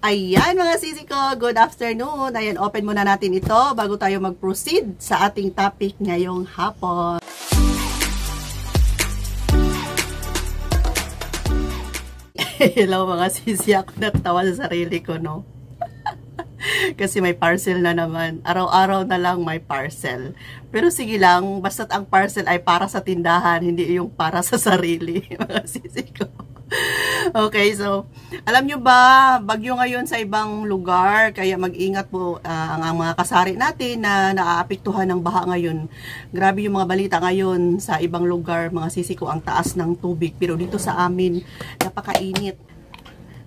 Ayan mga sisi ko, good afternoon. Ayan, open muna natin ito bago tayo mag-proceed sa ating topic ngayong hapon. Hello mga sisi, ako natawa sa sarili ko, no? Kasi may parcel na naman. Araw-araw na lang may parcel. Pero sige lang, basta't ang parcel ay para sa tindahan, hindi yung para sa sarili. Mga sisi ko. Okay, so, alam nyo ba, bagyo ngayon sa ibang lugar, kaya mag-ingat po ang mga kasari natin na naaapektuhan ng baha ngayon. Grabe yung mga balita ngayon sa ibang lugar, mga sisi ko, ang taas ng tubig. Pero dito sa amin, napakainit.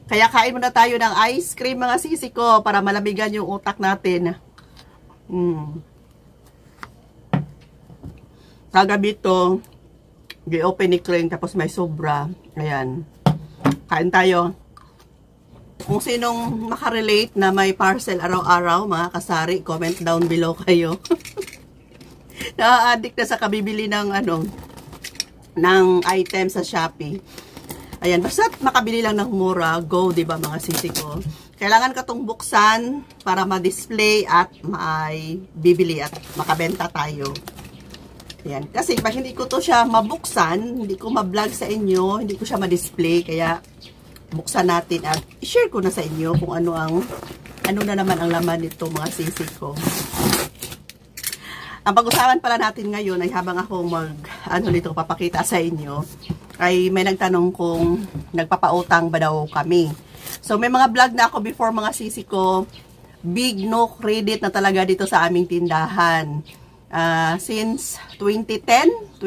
Kaya kain muna tayo ng ice cream, mga sisi ko, para malamigan yung utak natin. Kagabi to, gi-open ni Kling, tapos may sobra. Ayan. Kain tayo. Kung sinong makarelate na may parcel araw-araw, mga kasari, comment down below kayo. Na-addict na sa kabibili ng ng item sa Shopee. Ayan, basta makabili lang ng mura, go, diba mga sisi ko? Kailangan ka itong buksan para ma-display at may bibili at makabenta tayo. Ayan, kasi pag hindi ko to siya mabuksan, hindi ko ma-vlog sa inyo, hindi ko siya ma-display, kaya buksan natin at i-share ko na sa inyo kung ano na naman ang laman nito mga sisi ko. Ang pag-usapan pala natin ngayon ay habang ako papakita sa inyo, ay may nagtanong kung nagpapautang ba daw kami. So may mga vlog na ako before mga sisi ko, big no credit na talaga dito sa aming tindahan. Since 2010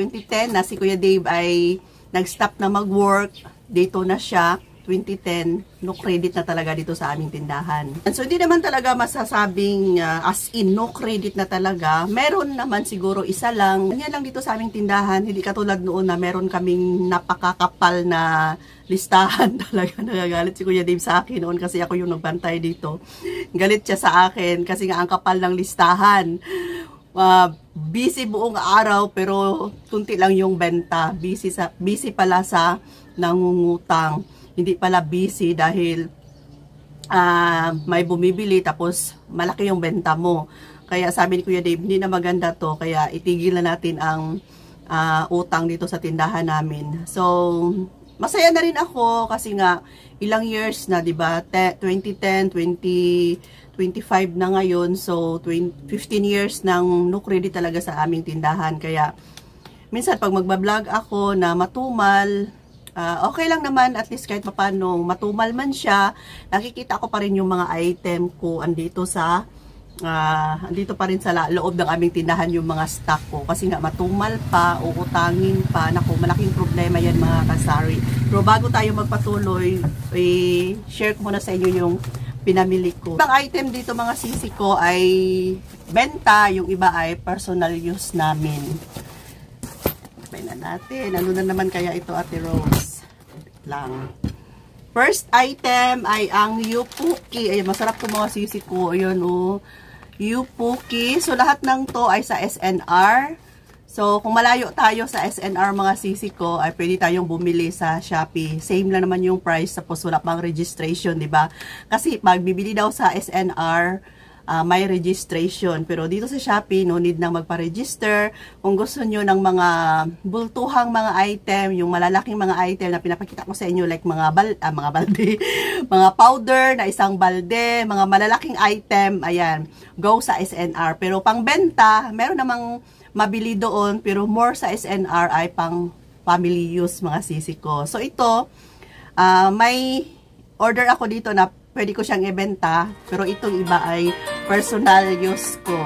na si Kuya Dave ay nag-stop na mag-work, dito na siya, 2010, no credit na talaga dito sa aming tindahan. And so, hindi naman talaga masasabing as in no credit na talaga. Meron naman siguro isa lang. Yan lang dito sa aming tindahan. Hindi katulad noon na meron kaming napakakapal na listahan talaga. Nagagalit si Kuya Dave sa akin noon kasi ako yung nagbantay dito. Galit siya sa akin kasi nga ang kapal ng listahan. Busy buong araw pero kunti lang yung benta. Busy pala sa nangungutang. Hindi pala busy dahil may bumibili tapos malaki yung benta mo. Kaya sabi ni Kuya Dave, hindi na maganda to. Kaya itigil na natin ang utang dito sa tindahan namin. So, masaya na rin ako kasi nga ilang years na, 'di ba? 2010, 2025 na ngayon. So, 15 years nang no credit talaga sa aming tindahan. Kaya minsan pag magba-vlog ako na matumal, okay lang naman, at least kahit paano matumal man siya, nakikita ko pa rin yung mga item ko andito pa rin sa loob ng aming tindahan yung mga stock ko. Kasi nga matumal pa, uutangin pa. Naku, malaking problema yan mga kasari. Pero bago tayo magpatuloy, share ko muna sa inyo yung pinamili ko. Ibang item dito mga sisi ko ay benta, yung iba ay personal use namin. Na natin. Ano na naman kaya ito, Ate Rose? Lang. First item ay ang Yupuki. Ay, masarap itong mga sisi ko. Ayun, oh. Yupuki. So, lahat ng to ay sa SNR. So, kung malayo tayo sa SNR mga sisi ko, ay pwede tayong bumili sa Shopee. Same lang naman yung price. Tapos, wala pang registration, diba? Kasi, pag bibili daw sa SNR, may registration. Pero dito sa Shopee, no need nang magpa-register. Kung gusto nyo ng mga bultuhang mga item, yung malalaking mga item na pinapakita ko sa inyo, like mga balde, mga powder na isang balde, mga malalaking item, ayan, go sa SNR. Pero pang benta, meron namang mabili doon, pero more sa SNR ay pang family use mga sisi ko. So ito, may order ako dito na pwede ko siyang ibenta, pero itong iba ay personal use ko.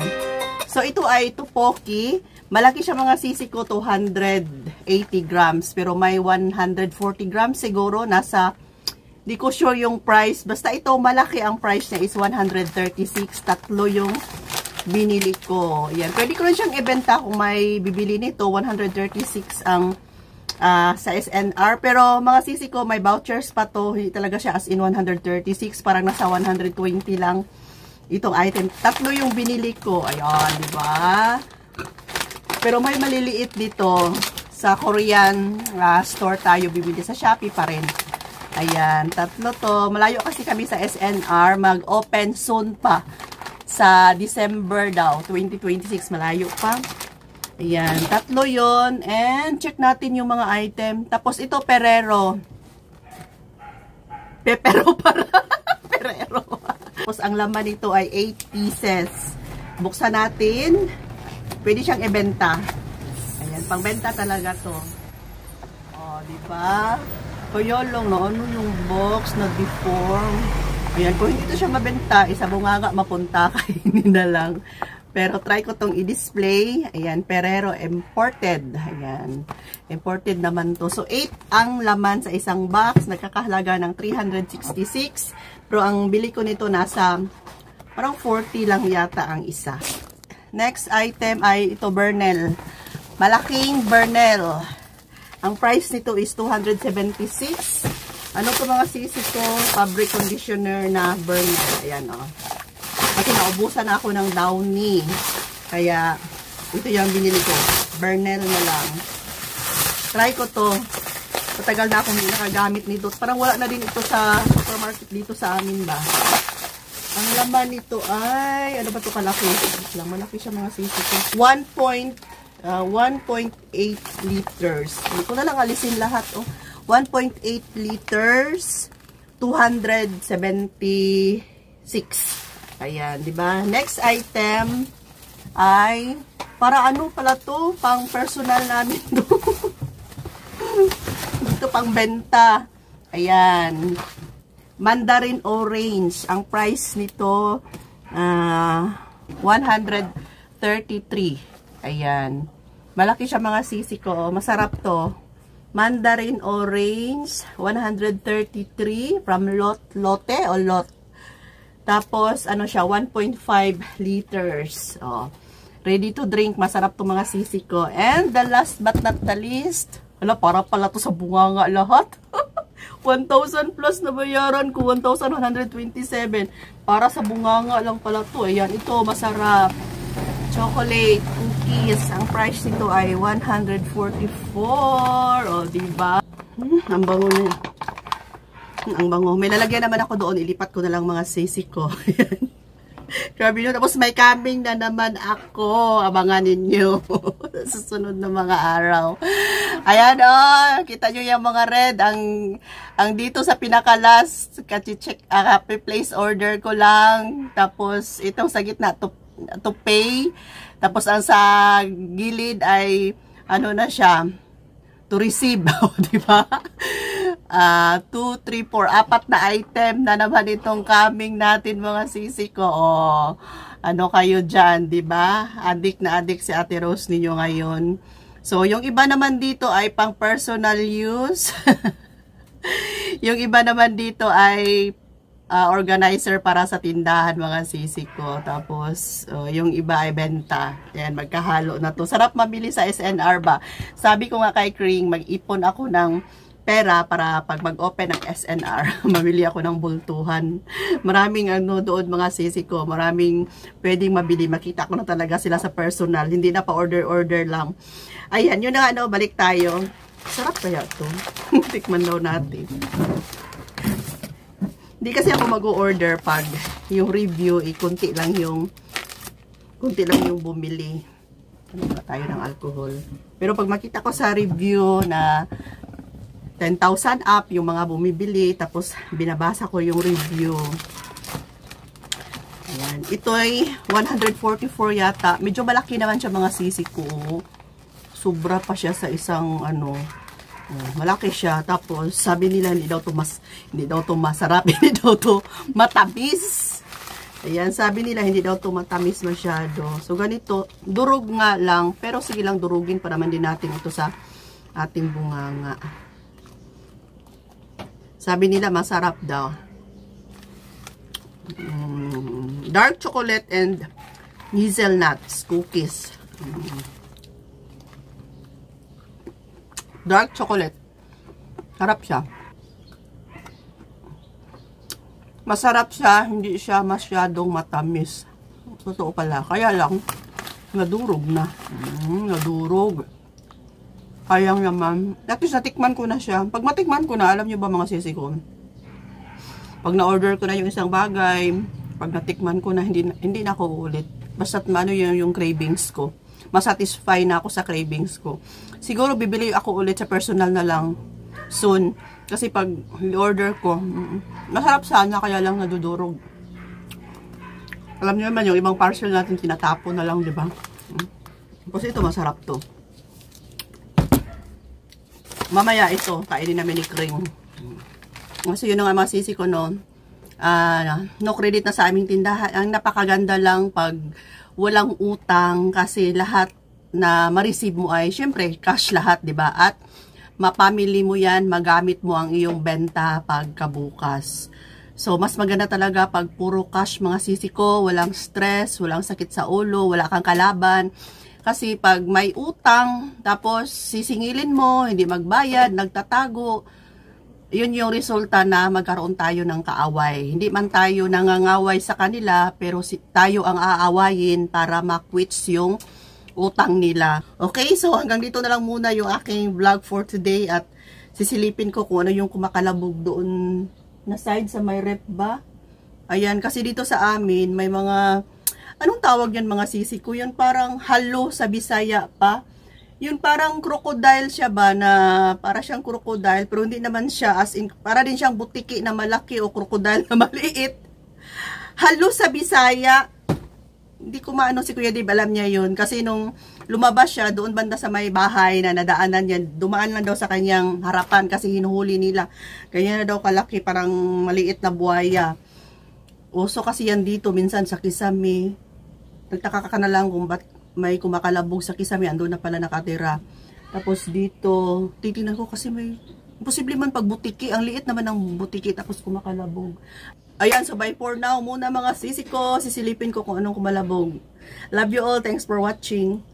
So, ito ay tupoki. Malaki siya mga sisi ko, 280 grams. Pero may 140 grams siguro. Di ko sure yung price. Basta ito, malaki ang price niya is 136. Tatlo yung binili ko. Yan. Pwede ko rin siyang ibenta kung may bibili nito. 136 ang sa SNR. Pero mga sisi ko, may vouchers pa to. Hindi talaga siya as in 136. Parang nasa 120 lang itong item. Tatlo yung binili ko. Ayan, di ba? Pero may maliliit dito. Sa Korean store tayo bibili. Sa Shopee pa rin. Ayan, tatlo to. Malayo kasi kami sa SNR. Mag-open soon pa. Sa December daw, 2026. Malayo pa. Ayan, tatlo yon. And check natin yung mga item. Tapos ito, Perero. Pepero para. Perero. Tapos ang laman nito ay 8 pieces. Buksan natin. Pwede siyang ibenta. Ayan, pangbenta talaga to. O, diba? Kaya lang, no, ano yung box na deform. Ayan, kung hindi ito siya mabenta, isa bunganga mapunta, kainin na lang. Pero try ko tong i-display. Ayan, Perero imported. Ayan, imported naman to. So, 8 ang laman sa isang box. Nagkakahalaga ng 366. Pero ang bili ko nito nasa parang 40 lang yata ang isa. Next item ay ito, Bernel. Malaking Bernel. Ang price nito is 276. Ano to mga sisi ko? Fabric conditioner na Bernel. Ayan o. Kasi naubusan na ako ng Downy. Kaya, ito yung binili ko. Bernel na lang. Try ko to. Patagal na akong nakagamit nito. Parang wala na din ito sa supermarket dito sa amin ba. Ang laman nito ay, ano ba ito kalaki? Malaki siya mga sisi ko. 1.8 liters. Hindi ko na lang alisin lahat. Oh. 1.8 liters, 276. Ayan, di ba? Next item ay, para ano pala to? Pang personal namin to. Dito pang benta. Ayan. Mandarin orange. Ang price nito, 133. Ayan. Malaki siya mga sisi ko. Masarap to. Mandarin orange, 133 from Lotte o Lot. Tapos, ano siya, 1.5 liters. Oh. Ready to drink. Masarap to mga sisi ko. And the last but not the least, wala, para pala to sa bunganga lahat. 1,000 plus na bayaran ko. 1,127. Para sa bunganga lang pala to. Ayan, ito, masarap. Chocolate cookies. Ang price nito ay 144. O, diba? Ang bango na yan. Ang bango. May lalagyan naman ako doon. Ilipat ko na lang mga sisi ko. Grabe nyo. Tapos may kambing na naman ako. Abangan ninyo. Susunod na mga araw. Ayan o. Kita nyo yung mga red. Ang dito sa pinaka-last. Kasi-check. Place order ko lang. Tapos itong sa gitna. To pay. Tapos ang sa gilid ay ano na siya, to receive. Diba? 2, 3, 4, 4 na item na naman itong coming natin mga sisi ko. Oh, ano kayo dyan, diba? Adik na adik si Ate Rose ninyo ngayon. So, yung iba naman dito ay pang personal use. Yung iba naman dito ay organizer para sa tindahan mga sisi ko. Tapos, yung iba ay benta. Yan, magkahalo na to. Sarap mabili sa SNR ba? Sabi ko nga kay Kring, mag-ipon ako ng pera para pag mag-open ng SNR, mabili ako ng bultuhan. Maraming ano doon mga sisi ko. Maraming pwedeng mabili. Makita ko na talaga sila sa personal. Hindi na pa order-order lang. Ayan, yun na ano, balik tayo. Sarap kaya to. Tikman daw natin. Hindi kasi ako mag-o-order pag yung review, kunti lang yung bumili. Ano ba tayo ng alcohol? Pero pag makita ko sa review na 10,000 up yung mga bumibili, tapos binabasa ko yung review. Ayan. Ito ay 144 yata. Medyo malaki naman siya mga sisi ko. Sobra pa siya sa isang ano. Malaki siya. Tapos, sabi nila, hindi daw to masarap, hindi daw to matamis. Ayan, sabi nila, hindi daw to matamis masyado. So, ganito, durog nga lang. Pero, sige lang, durugin pa naman din natin ito sa ating bunganga. Sabi nila, masarap daw. Dark chocolate and hazelnuts cookies. Dark chocolate. Sarap siya. Masarap siya. Hindi siya masyadong matamis. Totoo pala. Kaya lang, nadurog na. Nadurog. Sayang naman. At least natikman ko na siya. Pag matikman ko na, alam nyo ba mga sisi ko? Pag na-order ko na yung isang bagay, pag natikman ko na, hindi na ako uulit. Basta't ano yung cravings ko. Masatisfy na ako sa cravings ko. Siguro bibili ako ulit sa personal na lang soon. Kasi pag i-order ko, masarap sana, kaya lang nadudurog. Alam niyo naman, yung ibang parcel natin tinatapon na lang, di ba? Kasi ito, masarap to. Mamaya ito, kainin namin ni Kring. Kasi yun ang mga sisi ko, no? No credit na sa aming tindahan. Ang napakaganda lang pag walang utang, kasi lahat na ma-receive mo ay, syempre, cash lahat, di ba? At mapamili mo yan, magamit mo ang iyong benta pagkabukas. So, mas maganda talaga pag puro cash, mga sisi ko, walang stress, walang sakit sa ulo, wala kang kalaban. Kasi pag may utang, tapos sisingilin mo, hindi magbayad, nagtatago, yun yung resulta na magkaroon tayo ng kaaway. Hindi man tayo nangangaway sa kanila, pero tayo ang aawayin para ma-quits yung utang nila. Okay, so hanggang dito na lang muna yung aking vlog for today at sisilipin ko kung ano yung kumakalabog doon na side sa may rep ba. Ayan, kasi dito sa amin may mga, anong tawag yan mga sisi ko? Yun parang halo sa Bisaya pa. Yun parang crocodile siya ba, na para siyang crocodile pero hindi naman siya as in, para din siyang butiki na malaki o crocodile na maliit. Halo sa Bisaya. Hindi ko maano si Kuya Dave, alam niya yun. Kasi nung lumabas siya, doon banda sa may bahay na nadaanan niya, dumaan lang daw sa kanyang harapan kasi hinuhuli nila. Ganyan na daw kalaki, parang maliit na buhaya. Uso kasi yan dito, minsan sa Kisame. Nagtaka ka na lang kung ba't may kumakalabog sa Kisame, andun na pala nakatira. Tapos dito, titingnan ko kasi may, posible man pag butiki, ang liit naman ng butiki, tapos kumakalabog. Ayan, so bye for now muna mga sisi ko. Sisilipin ko kung anong kumalabog. Love you all. Thanks for watching.